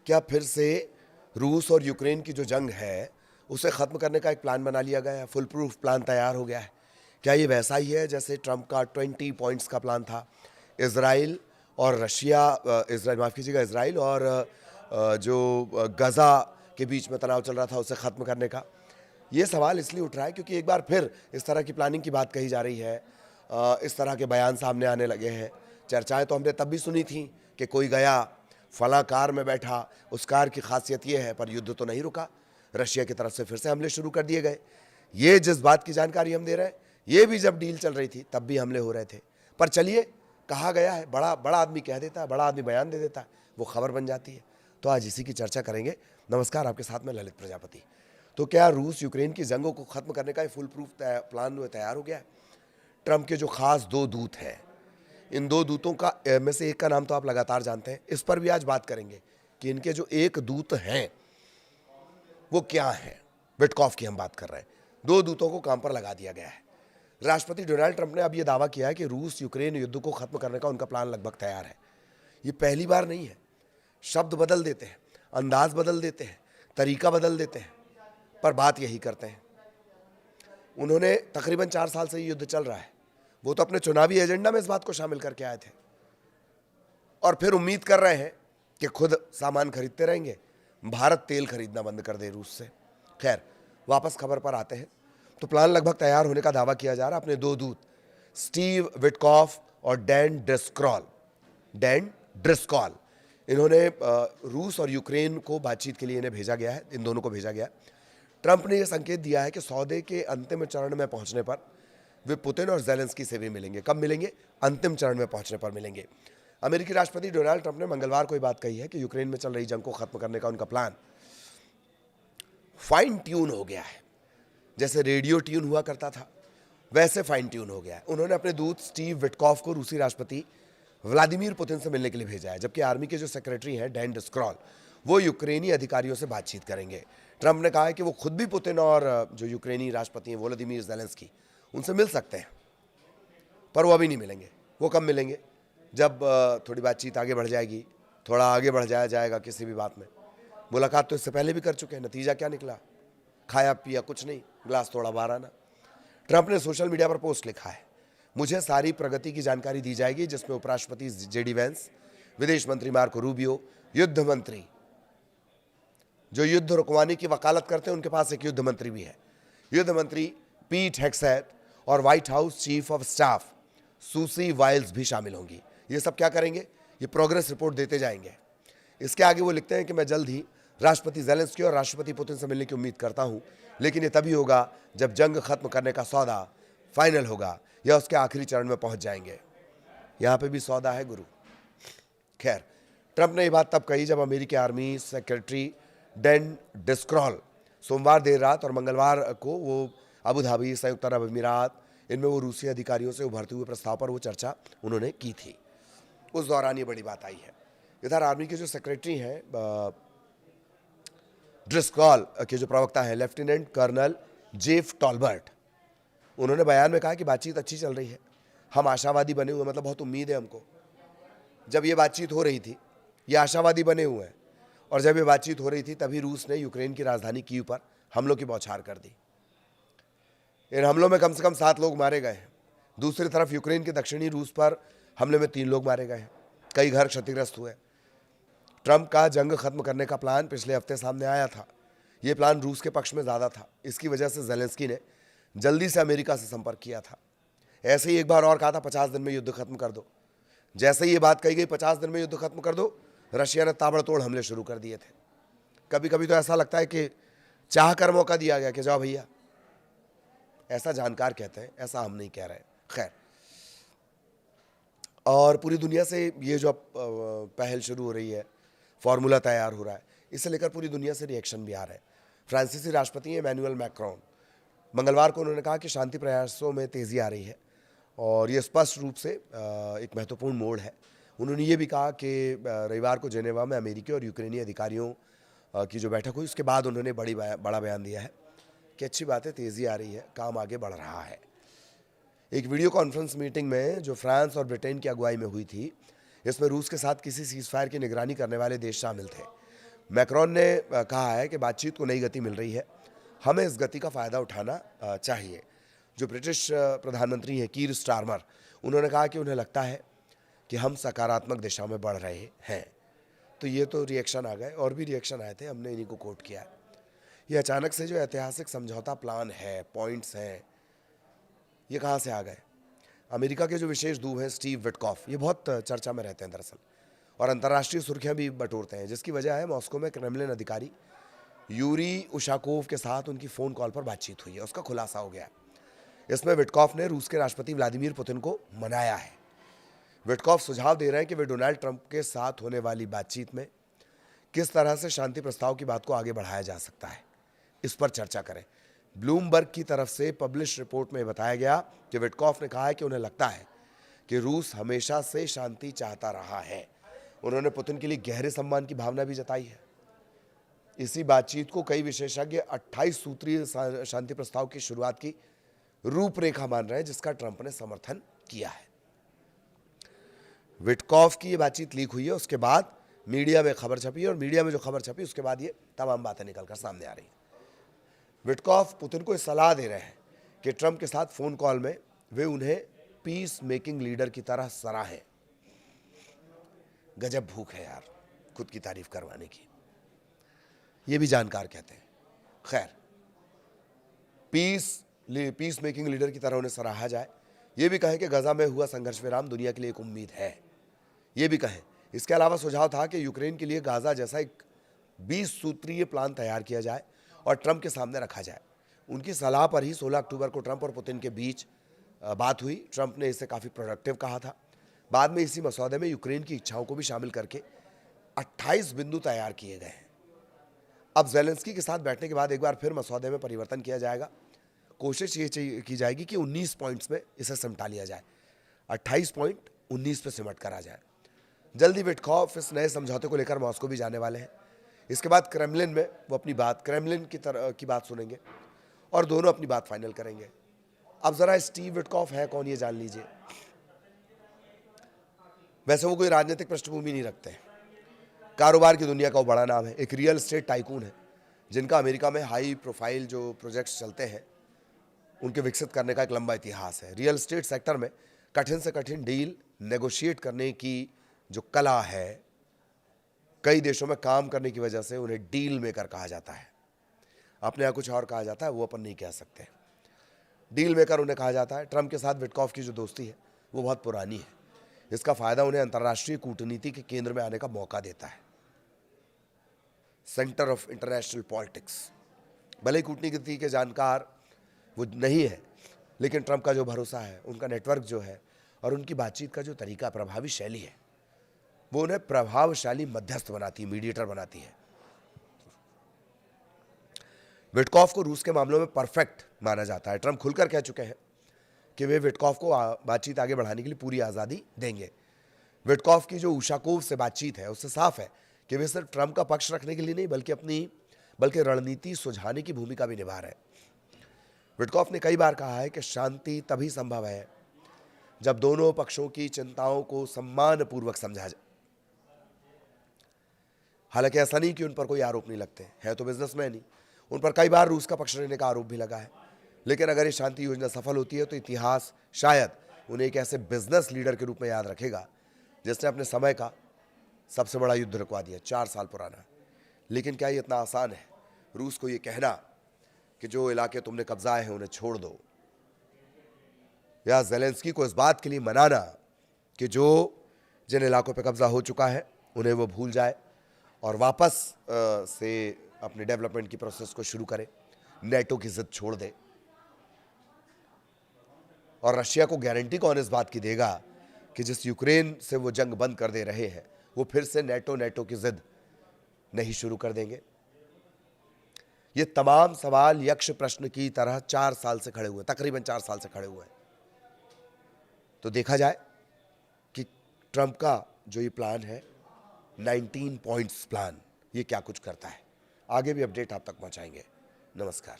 क्या फिर से रूस और यूक्रेन की जो जंग है उसे ख़त्म करने का एक प्लान बना लिया गया है? फुल प्रूफ प्लान तैयार हो गया है? क्या ये वैसा ही है जैसे ट्रंप का 20 पॉइंट्स का प्लान था? इजराइल और रशिया, इजराइल माफ़ कीजिएगा, इजराइल और जो गज़ा के बीच में तनाव चल रहा था उसे ख़त्म करने का। ये सवाल इसलिए उठ रहा है क्योंकि एक बार फिर इस तरह की प्लानिंग की बात कही जा रही है, इस तरह के बयान सामने आने लगे हैं। चर्चाएं तो हमने तब भी सुनी थी कि कोई गया फला कार में बैठा, उस कार की खासियत ये है, पर युद्ध तो नहीं रुका, रशिया की तरफ से फिर से हमले शुरू कर दिए गए। ये जिस बात की जानकारी हम दे रहे हैं, ये भी जब डील चल रही थी तब भी हमले हो रहे थे। पर चलिए, कहा गया है, बड़ा बड़ा आदमी कह देता है, बड़ा आदमी बयान दे देता है, वो खबर बन जाती है। तो आज इसी की चर्चा करेंगे। नमस्कार, आपके साथ में ललित प्रजापति। तो क्या रूस यूक्रेन की जंगों को खत्म करने का फुल प्रूफ प्लान तैयार हो गया है? ट्रंप के जो खास 2 दूत हैं, इन 2 दूतों का में से एक का नाम तो आप लगातार जानते हैं, इस पर भी आज बात करेंगे कि इनके जो एक दूत हैं वो क्या है। विटकॉफ की हम बात कर रहे हैं। 2 दूतों को काम पर लगा दिया गया है। राष्ट्रपति डोनाल्ड ट्रंप ने अब यह दावा किया है कि रूस यूक्रेन युद्ध को खत्म करने का उनका प्लान लगभग तैयार है। ये पहली बार नहीं है। शब्द बदल देते हैं, अंदाज बदल देते हैं, तरीका बदल देते हैं, पर बात यही करते हैं। उन्होंने तकरीबन 4 साल से ये युद्ध चल रहा है, वो तो अपने चुनावी एजेंडा में इस बात को शामिल करके आए थे और फिर उम्मीद कर रहे हैं कि खुद सामान खरीदते रहेंगे, भारत तेल खरीदना बंद कर दे रूस से। खैर, वापस खबर पर आते हैं। तो प्लान लगभग तैयार होने का दावा किया जा रहा है। अपने 2 दूत स्टीव विटकॉफ और डैन ड्रिस्कॉल, इन्होंने रूस और यूक्रेन को बातचीत के लिए इन्हें भेजा गया है, इन दोनों को भेजा गया है। ट्रंप ने यह संकेत दिया है कि सौदे के अंतिम चरण में पहुंचने पर वे पुतिन और ज़ेलेंस्की से भी मिलेंगे। कब मिलेंगे? अंतिम चरण में पहुंचने पर मिलेंगे। अमेरिकी राष्ट्रपति डोनाल्ड ट्रंप ने मंगलवार को यह बात कही है कि यूक्रेन में चल रही जंग को खत्म करने का उनका प्लान फाइन ट्यून हो गया है। जैसे रेडियो ट्यून हुआ करता था, वैसे फाइन ट्यून हो गया है। उन्होंने अपने दूत स्टीव विटकॉफ को रूसी राष्ट्रपति व्लादिमीर पुतिन से मिलने के लिए भेजा है, जबकि आर्मी के जो सेक्रेटरी हैं डैन ड्रिस्कॉल, वो यूक्रेनी अधिकारियों से बातचीत करेंगे। ट्रंप ने कहा है कि वो खुद भी पुतिन और जो यूक्रेनी राष्ट्रपति हैं वोलोदिमीर ज़ेलेंस्की, उनसे मिल सकते हैं, पर वो अभी नहीं मिलेंगे। वो कब मिलेंगे? जब थोड़ी बातचीत आगे बढ़ जाएगी, थोड़ा आगे बढ़ जाएगा किसी भी बात में। मुलाकात तो इससे पहले भी कर चुके हैं, नतीजा क्या निकला? खाया पिया कुछ नहीं, ग्लास थोड़ा बाहर आना। ट्रंप ने सोशल मीडिया पर पोस्ट लिखा है, मुझे सारी प्रगति की जानकारी दी जाएगी, जिसमें उपराष्ट्रपति जेडी वेंस, विदेश मंत्री मार्को रूबियो, युद्ध मंत्री जो युद्ध रुकवाने की वकालत करते हैं, उनके पास एक युद्ध मंत्री भी है, युद्ध मंत्री पीट हेग्सेट और White House chief of staff Susie Wiles भी शामिल होंगी। ये सब क्या करेंगे? ये प्रोग्रेस रिपोर्ट देते जाएंगे। इसके आगे वो लिखते हैं कि मैं जल्द ही राष्ट्रपति ज़ेलेंस्की और राष्ट्रपति पुतिन से मिलने की उम्मीद करता हूं, लेकिन ये तभी होगा जब जंग खत्म करने का सौदा फाइनल होगा या उसके आखिरी चरण में पहुंच जाएंगे। यहां पे भी सौदा है गुरु। खैर, ट्रंप ने ये बात तब कही जब अमेरिकी आर्मी सेक्रेटरी डैन ड्रिस्कॉल सोमवार देर रात और मंगलवार को वो अबू धाबी, संयुक्त अरब अमीरात, इनमें वो रूसी अधिकारियों से उभरते हुए प्रस्ताव पर वो चर्चा उन्होंने की थी। उस दौरान ये बड़ी बात आई है। इधर आर्मी के जो सेक्रेटरी हैं ड्रिस्कॉल के जो प्रवक्ता हैं लेफ्टिनेंट कर्नल जेफ टॉलबर्ट, उन्होंने बयान में कहा कि बातचीत अच्छी चल रही है, हम आशावादी बने हुए, मतलब बहुत उम्मीद है हमको। जब ये बातचीत हो रही थी, ये आशावादी बने हुए हैं, और जब ये बातचीत हो रही थी तभी रूस ने यूक्रेन की राजधानी कीव पर हमलों की बौछार कर दी। इन हमलों में कम से कम 7 लोग मारे गए हैं। दूसरी तरफ यूक्रेन के दक्षिणी रूस पर हमले में 3 लोग मारे गए हैं, कई घर क्षतिग्रस्त हुए। ट्रंप का जंग खत्म करने का प्लान पिछले हफ्ते सामने आया था। ये प्लान रूस के पक्ष में ज़्यादा था। इसकी वजह से ज़ेलेंस्की ने जल्दी से अमेरिका से संपर्क किया था। ऐसे ही एक बार और कहा था 50 दिन में युद्ध खत्म कर दो। जैसे ही ये बात कही गई 50 दिन में युद्ध खत्म कर दो, रशिया ने ताबड़तोड़ हमले शुरू कर दिए थे। कभी कभी तो ऐसा लगता है कि चाह कर मौका दिया गया कि जाओ भैया। ऐसा जानकार कहते हैं, ऐसा हम नहीं कह रहे। खैर, और पूरी दुनिया से ये जो पहल शुरू हो रही है, फॉर्मूला तैयार हो रहा है, इसे लेकर पूरी दुनिया से रिएक्शन भी आ रहे हैं। फ्रांसीसी राष्ट्रपति एमेनुअल मैक्रोन, मंगलवार को उन्होंने कहा कि शांति प्रयासों में तेज़ी आ रही है और ये स्पष्ट रूप से एक महत्वपूर्ण मोड़ है। उन्होंने ये भी कहा कि रविवार को जेनेवा में अमेरिकी और यूक्रेनी अधिकारियों की जो बैठक हुई, उसके बाद उन्होंने बड़ा बयान दिया है कि अच्छी बात है, तेज़ी आ रही है, काम आगे बढ़ रहा है। एक वीडियो कॉन्फ्रेंस मीटिंग में जो फ्रांस और ब्रिटेन की अगुवाई में हुई थी, इसमें रूस के साथ किसी सीज़फायर की निगरानी करने वाले देश शामिल थे। मैक्रोन ने कहा है कि बातचीत को नई गति मिल रही है, हमें इस गति का फ़ायदा उठाना चाहिए। जो ब्रिटिश प्रधानमंत्री हैं कीर स्टारमर, उन्होंने कहा कि उन्हें लगता है कि हम सकारात्मक दिशा में बढ़ रहे हैं। तो ये तो रिएक्शन आ गए, और भी रिएक्शन आए थे, हमने इन्हीं को कोट किया है। ये अचानक से जो ऐतिहासिक समझौता प्लान है, पॉइंट्स हैं, ये कहाँ से आ गए? अमेरिका के जो विशेष दूत हैं स्टीव विटकॉफ, ये बहुत चर्चा में रहते हैं दरअसल, और अंतर्राष्ट्रीय सुर्खियां भी बटोरते हैं, जिसकी वजह है मॉस्को में क्रेमलिन अधिकारी यूरी उशाकोव के साथ उनकी फ़ोन कॉल पर बातचीत हुई है, उसका खुलासा हो गया है। इसमें विटकॉफ ने रूस के राष्ट्रपति व्लादिमीर पुतिन को मनाया है। विटकॉफ सुझाव दे रहे हैं कि वे डोनाल्ड ट्रंप के साथ होने वाली बातचीत में किस तरह से शांति प्रस्ताव की बात को आगे बढ़ाया जा सकता है, इस पर चर्चा करें। ब्लूमबर्ग की तरफ से पब्लिश रिपोर्ट में बताया गया कि विटकॉफ ने कहा है कि उन्हें लगता है कि रूस हमेशा से शांति चाहता रहा है। उन्होंने पुतिन के लिए गहरे सम्मान की भावना भी जताई है। इसी बातचीत को कई विशेषज्ञ 28 सूत्रीय शांति प्रस्ताव की शुरुआत की रूपरेखा मान रहे हैं, जिसका ट्रंप ने समर्थन किया है। विटकॉफ की ये बातचीत लीक हुई है, उसके बाद मीडिया में खबर छपी है, और मीडिया में जो खबर छपी उसके बाद ये तमाम बातें निकलकर सामने आ रही हैं। विटकॉफ पुतिन को सलाह दे रहे हैं कि ट्रंप के साथ फोन कॉल में वे उन्हें पीस मेकिंग लीडर की तरह सराहें। गजब भूख है यार खुद की तारीफ करवाने की, ये भी जानकार कहते हैं। खैर, पीस मेकिंग लीडर की तरह उन्हें सराहा जाए, ये भी कहें कि गजा में हुआ संघर्ष विराम दुनिया के लिए एक उम्मीद है, ये भी कहें। इसके अलावा सुझाव था कि यूक्रेन के लिए गाजा जैसा एक 20 सूत्रीय प्लान तैयार किया जाए और ट्रंप के सामने रखा जाए। उनकी सलाह पर ही 16 अक्टूबर को ट्रंप और पुतिन के बीच बात हुई। ट्रंप ने इसे काफ़ी प्रोडक्टिव कहा था। बाद में इसी मसौदे में यूक्रेन की इच्छाओं को भी शामिल करके 28 बिंदु तैयार किए गए हैं। अब ज़ेलेंस्की के साथ बैठने के बाद एक बार फिर मसौदे में परिवर्तन किया जाएगा। कोशिश ये की जाएगी कि 19 पॉइंट्स में इसे सिमटा लिया जाए, 28 पॉइंट 19 पे सिमट कर आ जाए। जल्दी विटकॉफ इस नए समझौते को लेकर मॉस्को भी जाने वाले हैं। इसके बाद क्रेमलिन में वो अपनी बात, क्रेमलिन की बात सुनेंगे और दोनों अपनी बात फाइनल करेंगे। अब जरा स्टीव विटकॉफ है कौन ये जान लीजिए। वैसे वो कोई राजनीतिक पृष्ठभूमि नहीं रखते हैं, कारोबार की दुनिया का वो बड़ा नाम है, एक रियल एस्टेट टाइकून है, जिनका अमेरिका में हाई प्रोफाइल जो प्रोजेक्ट्स चलते हैं उनके विकसित करने का एक लंबा इतिहास है। रियल एस्टेट सेक्टर में कठिन से कठिन डील नेगोशिएट करने की जो कला है, कई देशों में काम करने की वजह से उन्हें डील मेकर कहा जाता है। अपने यहाँ कुछ और कहा जाता है, वो अपन नहीं कह सकते। डील मेकर उन्हें कहा जाता है। ट्रंप के साथ विटकॉफ की जो दोस्ती है वो बहुत पुरानी है। इसका फायदा उन्हें अंतर्राष्ट्रीय कूटनीति के केंद्र में आने का मौका देता है, सेंटर ऑफ इंटरनेशनल पॉलिटिक्स। भले ही कूटनीति के जानकार वो नहीं है, लेकिन ट्रंप का जो भरोसा है, उनका नेटवर्क जो है और उनकी बातचीत का जो तरीका, प्रभावी शैली है, वो उन्हें प्रभावशाली मध्यस्थ बनाती है, मीडिएटर बनाती है। विटकॉफ को रूस के मामलों में परफेक्ट माना जाता है। ट्रंप खुलकर कह चुके हैं कि वे विटकॉफ को बातचीत आगे बढ़ाने के लिए पूरी आज़ादी देंगे। विटकॉफ की जो उशाकोव से बातचीत है उससे साफ है कि वे सिर्फ ट्रंप का पक्ष रखने के लिए नहीं बल्कि रणनीति सुझाने की भूमिका भी निभा रहे हैं। विटकॉफ ने कई बार कहा है कि शांति तभी संभव है जब दोनों पक्षों की चिंताओं को सम्मानपूर्वक समझा जाए। हालांकि ऐसा नहीं कि उन पर कोई आरोप नहीं लगते हैं, तो बिजनेसमैन ही, उन पर कई बार रूस का पक्ष लेने का आरोप भी लगा है। लेकिन अगर ये शांति योजना सफल होती है तो इतिहास शायद उन्हें एक ऐसे बिजनेस लीडर के रूप में याद रखेगा जिसने अपने समय का सबसे बड़ा युद्ध रुकवा दिया, 4 साल पुराना। लेकिन क्या ये इतना आसान है रूस को ये कहना कि जो इलाके तुमने कब्जाए हैं उन्हें छोड़ दो, या ज़ेलेंस्की को इस बात के लिए मनाना कि जिन इलाकों पर कब्जा हो चुका है उन्हें वो भूल जाए और वापस से अपने डेवलपमेंट की प्रोसेस को शुरू करे, नेटो की जिद छोड़ दे? और रशिया को गारंटी कौन इस बात की देगा कि जिस यूक्रेन से वो जंग बंद कर दे रहे हैं वो फिर से नेटो की जिद नहीं शुरू कर देंगे? ये तमाम सवाल यक्ष प्रश्न की तरह 4 साल से खड़े हुए, तकरीबन 4 साल से खड़े हुए हैं। तो देखा जाए कि ट्रंप का जो ये प्लान है 19 पॉइंट्स प्लान, ये क्या कुछ करता है। आगे भी अपडेट आप तक पहुंचाएंगे। नमस्कार।